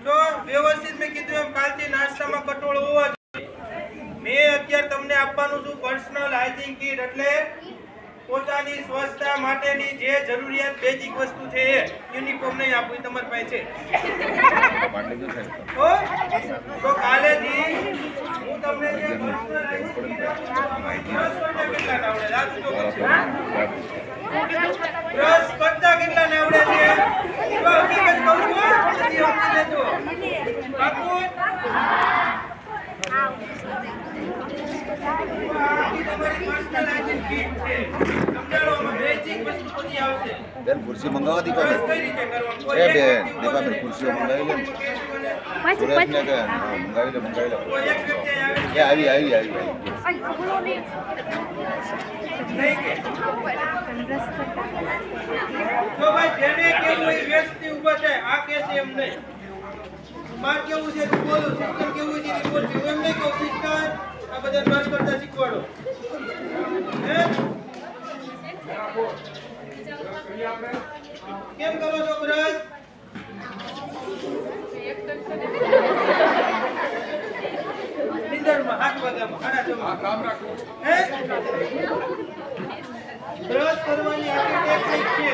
તો વ્યવસ્થિત મેં કીધું એમ કાલથી નાસ્તામાં કટોળ હોવા જોઈએ. મેં અત્યારે તમને આપવાનું છું પર્સનલ હાઇજીન કીટ, એટલે પોતાની સ્વચ્છતા માટેની જે જરૂરિયાત બેઝિક વસ્તુ છે એ. યુનિફોર્મ નહીં આપવું, તમારી પાસે છે. તો કાલેથી હું તમને જે પર્સનલ હાઇજીન કીટ બ્રશ કરતા કેટલા ને આવડે છે? હકીકત કહું છું, બધી સમજી લેજો. પાકું? બેન ખુરશી મંગાવવા દીપા બેન ખુરશીઓ મંગાવી લે સુરેશને કે મંગાવી લે એ આવી તો ભાઈ જેને કેવું એ વ્યક્તિ ઊભા થાય. આ કે છે એમ નહીં, માર કેવું છે તું બોલો, સિસ્ટમ કેવું છે તું બોલ. એમ નહીં કહું સિસ્ટમ આ બધા બ્રશ કરતા શીખવાડો. કેમ કરો છો બ્રશ? નિંદરમાં 8 વાગ્યામાં 8:30 કામ રાખો. બ્રશ કરવાની આખી ટેકનિક છે.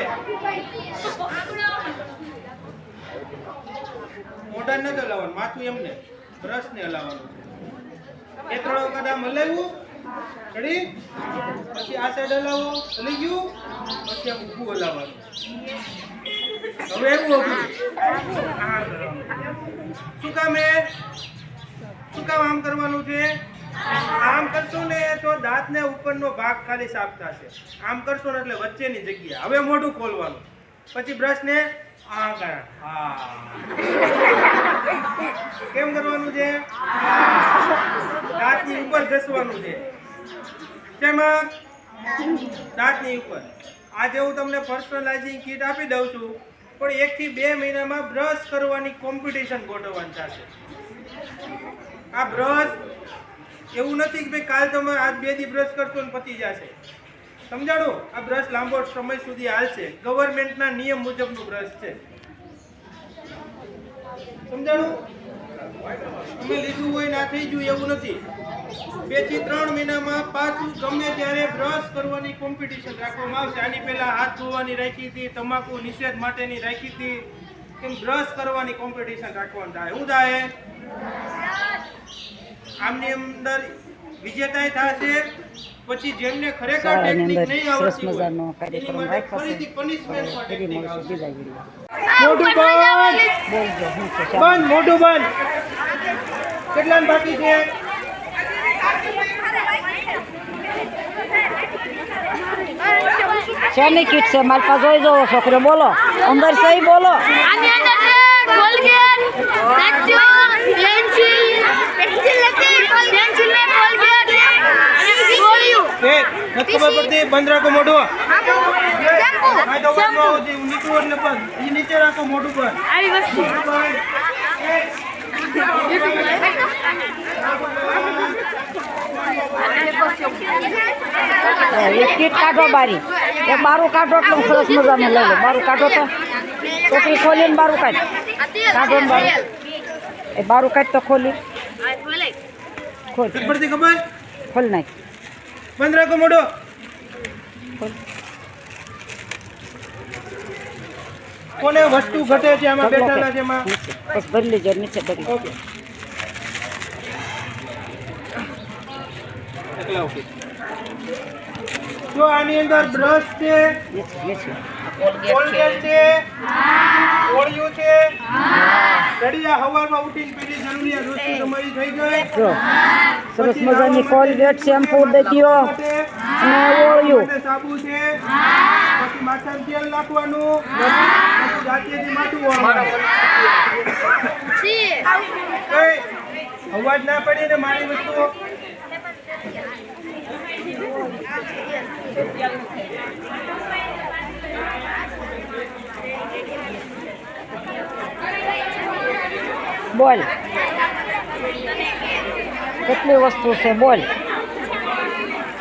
મોઢા ન હલાવવાનું, માથું એમને બ્રશ ને હલાવવાનું છે. 2-3 વખત આમ હલાવ્યું, રેડી? પછી આ સાઈડ હલાવો, હલી ગયું, પછી આમ ઊભું હલાવવાનું. હવે એવું ઊભું શું કામ આમ કરવાનું છે? આમ કરશો ને તો દાંતને ઉપરનો ભાગ ખાલી સાફ થશે. આમ કરશો ને એટલે વચ્ચેની જગ્યા. હવે મોઢું ખોલવાનું, પછી બ્રશ ને કેમ કરવાનું છે? દાંતની ઉપર ઘસવાનું છે. તેમાં દાંતની ઉપર. આજે હું તમને પર્સનલ હાઇજીન કીટ આપી દઉં છું, પણ 1 થી 2 મહિનામાં બ્રશ કરવાની કોમ્પિટિશન ગોઠવવાની થશે. આ બ્રશ એવું નથી કે ભાઈ કાલ તમે આજ 2 દી બ્રશ કરશો ને પતી જશે. સમજાણું? આ બ્રશ લાંબો સમય સુધી હાલશે. ગવર્મેન્ટના નિયમ મુજબનું બ્રશ છે. સમજાણું? તમે લીધું હોય ના થઈ ગયું એવું નથી. 2 થી 3 મહિનામાં પાછું ગમે ત્યારે બ્રશ કરવાની કોમ્પિટિશન રાખવામાં આવશે. આની પહેલા હાથ ધોવાની રાખી હતી, તમાકુ નિષેધ માટેની રાખી હતી, કેમ બ્રશ કરવાની કોમ્પિટિશન રાખવાનું થાય. શું થાય? આમની અંદર વિજેતાય થશે. પછી જેમને ખરેખર ટેકનિક નહીં આવડતી હોય એની માટે ફરીથી પનિશમેન્ટ માટે ટેકનિક આવશે. મોઢું બંધ, મોઢું બંધ. કેટલા બાકી છે? શેની કીટ છે? મારી પાસે જોઈ જવો છોકરો. બોલો અંદર સહી બોલો. ખબર પડતી? બંધ રાખો મોઢું. નીકળવું એટલે બંધ. નીચે રાખો મોઢું પર. એક કીટ કાઢો બારી. એક બારું કાઢો એટલે હું સરસ મજાનું લઈ લો. બારું કાઢો તો ટોપી ખોલીને બારું કાઢ. કાઢો ને બારું. એ બારું કાઢ તો ખોલી. ખોલ. પડતી ખબર? ખોલ નાખ. બંધ રાખો મોઢું. કોને વસ્તુ ઘટે છે આમાં બેઠેલા છે એમાં? બસ ભરી લેજો નીચે ભરી. ઓકે. ઓકે. જો આની અંદર બ્રશ છે, કોલગેટ છે, ઓળિયું છે, રેડી? હવારમાં ઉઠીને પેલી જરૂરિયાત વસ્તુ તમારી થઈ ગઈ. જો સરસ મજાની કોલગેટ, શેમ્પૂ દેતીઓ અને ઓળિયું, સાબુ છે, પછી માથામાં તેલ નાખવાનું, પછી દાંતિયાથી માથું વાળવાનું. અવાજ ના પડે ને મારી વસ્તુઓ. બોલ કેટલી વસ્તુ છે? બોલ.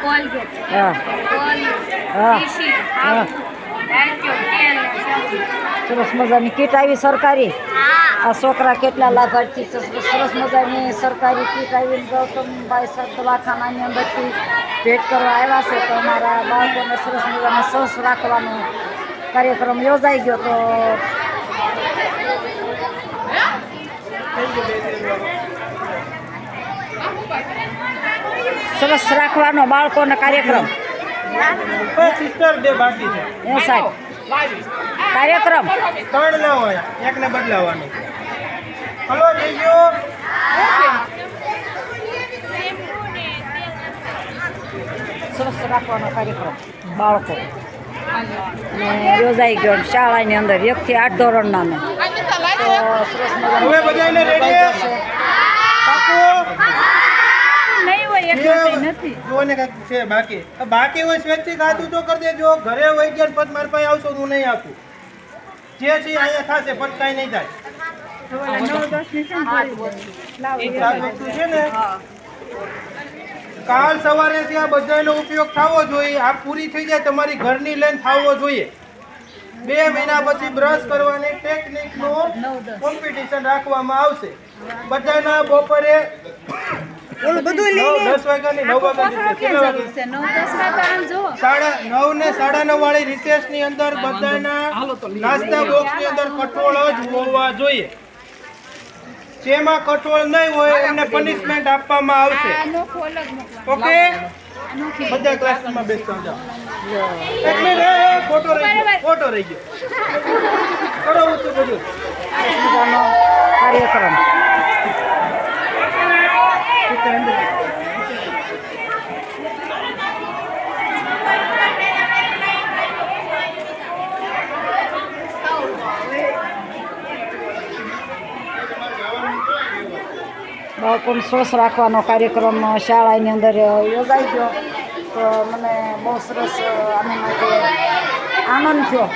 કોલગેટ, હા, કોલગેટ, હા હા સરસ મજાની કીટ આવી સરકારી. આ છોકરા કેટલા લાભાર્થી છે. સરસ મજાની સરકારી કીટ આવી ગૌતમભાઈ સર દવાખાનાની અંદરથી ભેટ કરવા આવ્યા છે. તો અમારા બાળકોને સરસ મજાનો સરસ રાખવાનો કાર્યક્રમ યોજાઈ ગયો. તો સરસ રાખવાનો બાળકોનો કાર્યક્રમ. સિસ્ટર બે બાકી છે. એ સાહેબ કાર્યક્રમ 3 ના હોય, એકને બદલાવાનું. હલો જઈ ગયો. સરસ રાખવાનો કાર્યક્રમ બાળકો ને યોજાઈ ગયો શાળાની અંદર 1 થી 8 ધોરણના ને. તો સરસ મજાનું હવે બધાને રેડી પાકું જોને કાંઈક છે બાકી હોય સ્વૈચ્છિક આદું તો કરી દેજો. ઘરે હોય ગયા પદ મારી પાસે આવશો હું નહીં આપું. જે છે અહીંયા થશે પદ કાંઈ નહીં થાય. એક વસ્તુ છે ને કાલ સવારે ત્યાં બધાનો ઉપયોગ થવો જોઈએ. આ પૂરી થઈ જાય તમારી ઘરની લેન થવો જોઈએ. 2 મહિના પછી બ્રશ કરવાની ટેકનિકનું કોમ્પિટિશન રાખવામાં આવશે. બધાના બપોરે ઓલું બધું લઈ 10 વાગ્યાની 9 વાગ્યાની કેટલા વાગે 9 ને 9:30 વાળી રિસેસની અંદર બધાના નાસ્તા બોક્સની અંદર કઠોળ જ હોવા જોઈએ. જેમાં કઠોળ નહીં હોય એમને પનિશમેન્ટ આપવામાં આવશે. ઓકે બધા ક્લાસમાં બેસતા જાઓ. એટલે રે ફોટો રહી ગયો કરો ઊંચું બધું મજાનો કાર્યક્રમ. બાળકોને સ્વસ્થ રાખવાનો કાર્યક્રમ શાળાની અંદર યોજાઈ ગયો. તો મને બહુ સરસ આના માટે આનંદ થયો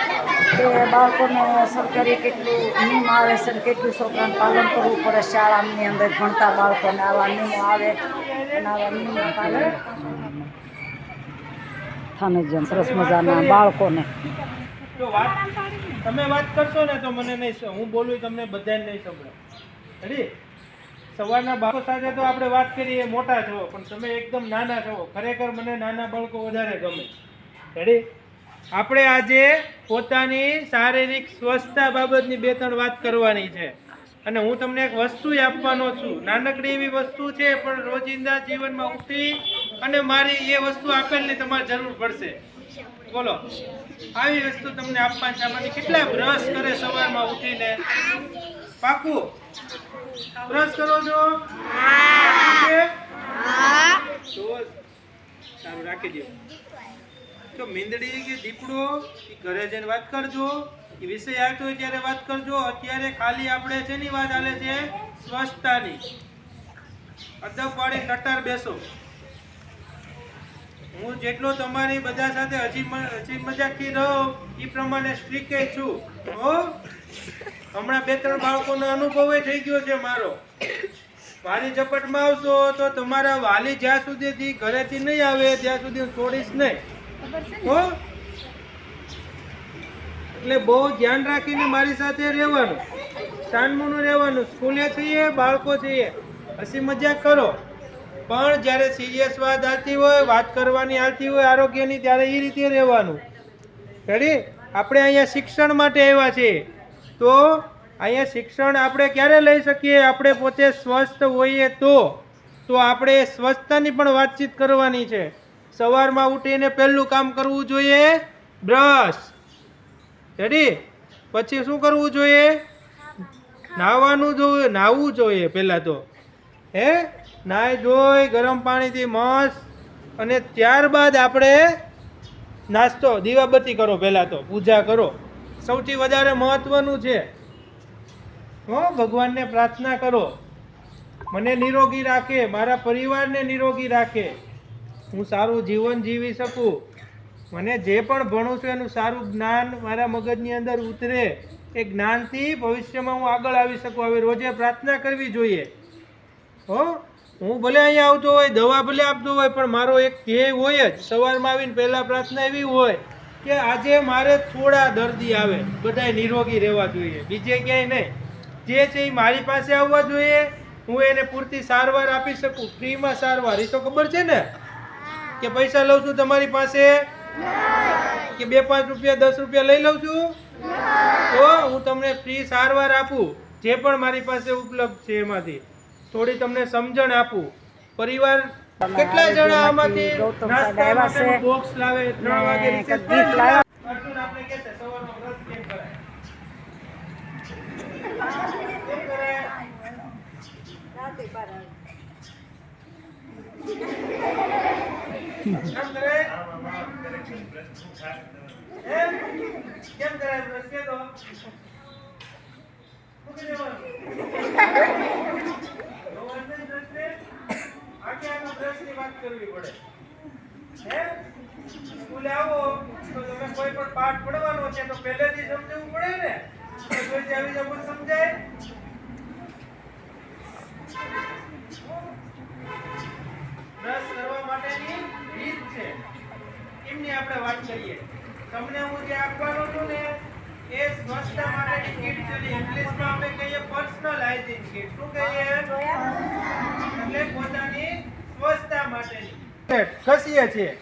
કે બાળકોને સરકારી કેટલું નિયમ આવે છે, કેટલું છોકરાને પાલન કરવું પડે. શાળાની અંદર ભણતા બાળકોને આવા નિયમો આવે અને આવા નિયમો પાલન થાને જેમ સરસ મજાના બાળકોને. જો તમે વાત કરશો ને તો મને નહીં, હું બોલું તમને બધાને નહીં સંભળાય. રેડી? સવારના બાળકો સાથે તો આપણે વાત કરીએ, મોટા છો પણ તમે એકદમ નાના છો. ખરેખર મને નાના બાળકો વધારે ગમે. રેડી? આપણે આજે પોતાની શારીરિક સ્વસ્થતા બાબતની 2-3 વાત કરવાની છે. અને હું તમને એક વસ્તુ આપવાનો છું. નાનકડી એવી વસ્તુ છે પણ રોજિંદા જીવનમાં ઉઠી અને મારી એ વસ્તુ આપેલની તમારે જરૂર પડશે. બોલો આવી વસ્તુ તમને આપવાની છે. આમાંથી કેટલા બ્રશ કરે સવારમાં ઉઠીને? પાકું બ્રશ કરો છો? સારું રાખી દો. જો મીંદડી કે દીપડો એ ઘરે જઈને વાત કરજો. એ વિષય આવતો હોય ત્યારે વાત કરજો. અત્યારે ખાલી આપણે શેની વાત ચાલે છે? સ્વચ્છતાની. અદબ પાડી કટાર બેસો. હું જેટલો તમારી બધા સાથે હજી મજાકથી રહો એ પ્રમાણે સ્ટ્રીક છું. હમણાં 2-3 બાળકોનો અનુભવ થઈ ગયો છે મારો. મારી ઝપટમાં આવશો તો તમારા વાલી જ્યાં સુધીથી ઘરેથી નહીં આવે ત્યાં સુધી હું છોડીશ નહીં. એટલે બહુ ધ્યાન રાખીને મારી સાથે રહેવાનું, શાનમુનું રહેવાનું. સ્કૂલે છીએ, બાળકો છીએ, હસી મજાક કરો, પણ જ્યારે સિરિયસ વાત આવતી હોય, વાત કરવાની આવતી હોય આરોગ્યની, ત્યારે એ રીતે રહેવાનું. રેડી? આપણે અહીંયા શિક્ષણ માટે આવ્યા છીએ. તો અહીંયા શિક્ષણ આપણે ક્યારે લઈ શકીએ? આપણે પોતે સ્વસ્થ હોઈએ તો આપણે સ્વચ્છતાની પણ વાતચીત કરવાની છે. સવારમાં ઉઠીને પહેલું કામ કરવું જોઈએ બ્રશ. રેડી? પછી શું કરવું જોઈએ? નાહવું જોઈએ. પહેલાં તો નાહી ધોઈ ગરમ પાણીથી મસ્ત, અને ત્યારબાદ આપણે નાસ્તો, દીવાબત્તી કરો. પહેલાં તો પૂજા કરો. સૌથી વધારે મહત્વનું છે. ભગવાનને પ્રાર્થના કરો મને નિરોગી રાખે, મારા પરિવારને નિરોગી રાખે, હું સારું જીવન જીવી શકું, મને જે પણ ભણું છું એનું સારું જ્ઞાન મારા મગજની અંદર ઉતરે, એ જ્ઞાનથી ભવિષ્યમાં હું આગળ આવી શકું. હવે રોજે પ્રાર્થના કરવી જોઈએ. હું ભલે અહીંયા આવતો હોય, દવા ભલે આપતો હોય, પણ મારો એક ધ્યેય હોય જ. સવારમાં આવીને પહેલાં પ્રાર્થના એવી હોય કે આજે મારે થોડા દર્દી આવે, બધાય નિરોગી રહેવા જોઈએ, બીજે ક્યાંય નહીં. જે છે એ મારી પાસે આવવા જોઈએ, હું એને પૂરતી સારવાર આપી શકું, ફ્રીમાં સારવાર. એ તો ખબર છે ને કે પૈસા લઉં છું તમારી પાસે, કે 2-5 રૂપિયા 10 રૂપિયા લઈ લઉં છું, તો હું તમને ફ્રી સારવાર આપું, જે પણ મારી પાસે ઉપલબ્ધ છે એમાંથી થોડી તમને સમજણ આપું. પરિવાર કેટલા જણા આમાંથી નાસ્તા માટેનું બોક્સ લાવે? 3 વાગે રિસેસ થાય. અર્જુન આપણે કહે છે સવારમાં બ્રશ કેમ કરાય? કેમ કરાય? કેમ કરે? એમ? કેમ કરાય બ્રશ? કે તો મૂકી દેવાનું. ગવર્મેન્ટ બ્રશને આખા બ્રશની વાત કરવી પડે. હે? સ્કૂલે આવો તો તમે કોઈ પણ પાઠ ભણવાનો છે તો પહેલેથી સમજાવવું પડે ને. તો જોઈતી આવી જાય પણ સમજાય. બ્રશ કરવા માટેની રીત છે, એમની આપણે વાત કરીએ. તમને હું જે આપવાનો છું ને એ સ્વચ્છતા માટેની કીટ છે. ઇંગ્લિશમાં આપણે કહીએ પર્સનલ હાઇજીન કીટ. શું કહીએ? એટલે પોતાની સ્વચ્છતા માટેની. ઘસીએ છીએ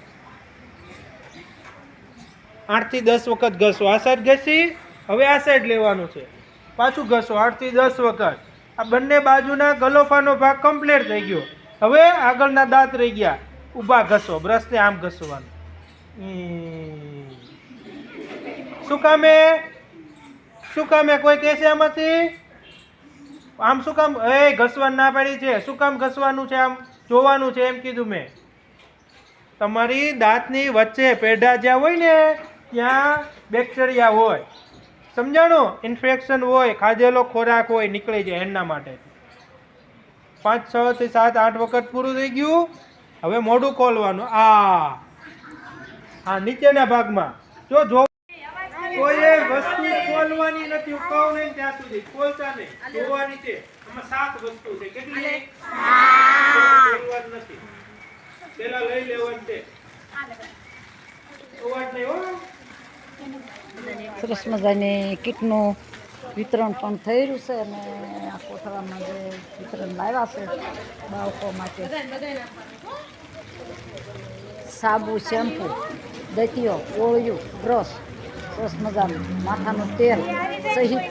8 થી 10 વખત ઘસો. આ સાઈડ ઘસી, હવે આ સાઈડ લેવાનું છે, પાછું ઘસો 8 થી 10 વખત. આ બંને બાજુના ગલોફાનો ભાગ કમ્પ્લીટ થઈ ગયો. હવે આગળના દાંત રહી ગયા, ઊભા ઘસો. બ્રશને આમ ઘસવાનું. શું કામે? શું કામે? કોઈ કહે છે આમાંથી? આમ શું કામ? એ ઘસવાનું ના પાડી છે. શું કામ ઘસવાનું છે? આમ જોવાનું છે એમ કીધું મેં. તમારી દાંતની વચ્ચે પેઢા જ્યાં હોય ને ત્યાં બેક્ટેરિયા હોય, સમજાણું? ઇન્ફેક્શન હોય, ખાધેલો ખોરાક હોય, નીકળી જાય એના માટે. 5, 6 થી 7, 8 વખત પૂરું થઈ ગયું. હવે મોઢું ખોલવાનું. હા, નીચેના ભાગમાં જો કોઈએ વસ્તુ ખોલવાની નથી. હું કહું નહીં ત્યાં સુધી ખોલતા નહીં, જોવાની છે. આમાં 7 વસ્તુ છે. કેટલી? ખોલવાની નથી, પેલા લઈ લેવાની છે. જોવાની નહીં હો. સરસ મજાની કીટનું વિતરણ પણ થઈ રહ્યું છે અને આ કોથળામાં જે વિતરણ લાવ્યા છે બાળકો માટે સાબુ, શેમ્પુ, દતિયો, ઓળિયું, બ્રશ, સરસ મજાનું માથાનું તેલ સહિત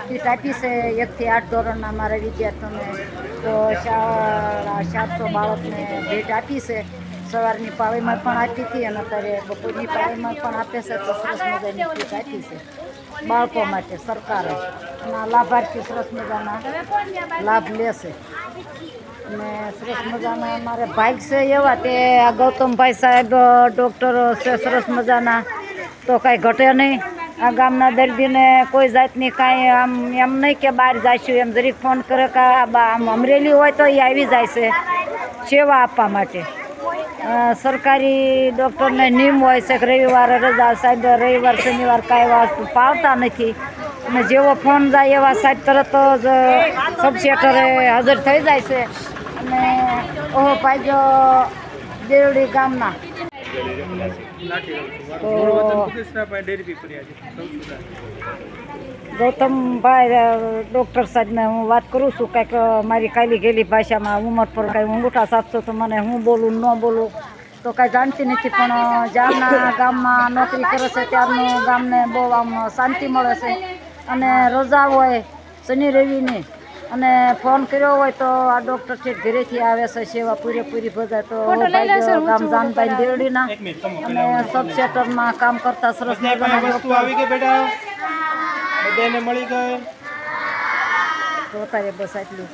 કીટ આપી છે. 1 થી 8 ધોરણના મારા વિદ્યાર્થીઓને તો શાળા 700 બાળકને ભેટ આપી છે. સવારની પાળીમાં પણ આપી હતી અને અત્યારે બપોરની પાળીમાં પણ આપે છે. તો સરસ મજાની કીટ આપી છે બાળકો માટે સરકારે, અને લાભાર્થી સરસ મજાના લાભ લેશે. અને સરસ મજાના અમારે ભાગ છે એવા તે આ ગૌતમભાઈ સાહેબ ડૉક્ટરો છે સરસ મજાના, તો કાંઈ ઘટે નહીં. આ ગામના દર્દીને કોઈ જાતની કાંઈ આમ એમ નહીં કે બહાર જઈશું એમ જરીક ફોન કરે કે આમ અમરેલી હોય તો એ આવી જાય છે સેવા આપવા માટે. સરકારી ડૉક્ટરને નિયમ હોય છે કે રવિવારે રજા. સાહેબ રવિવાર શનિવાર કાંઈ વાત પાળતા નથી અને જેવો ફોન જાય એવા સાહેબ તરત જ સબસેન્ટરે હાજર થઈ જાય છે. અને ઓહો પાજો દેવડી ગામના તો ગૌતમભાઈ ડૉક્ટર સાહેબને હું વાત કરું છું. કાંઈક મારી કાલી ગયેલી ભાષામાં ઉંમર પર કાંઈ અંગૂઠા સાધશો તો મને હું બોલું ન બોલું તો કાંઈ જાણતી નથી. પણ જ્યારના ગામમાં નોકરી કરે છે ત્યારનું ગામને બહુ આમ શાંતિ મળે છે. અને રજા હોય શનિ રવિની અને ફોન કર્યો હોય તો આ ડૉક્ટર ઠેઠ ઘરેથી આવે છે, સેવા પૂરેપૂરી બધાય. તો ગામ જાનભાઈ દેવડીના અને સબ સેન્ટરમાં કામ કરતા સરસ મજાના વસ્તુ આવી ગઈ બેટા, બધાને મળી ગઈ. તો અત્યારે બસ આટલું.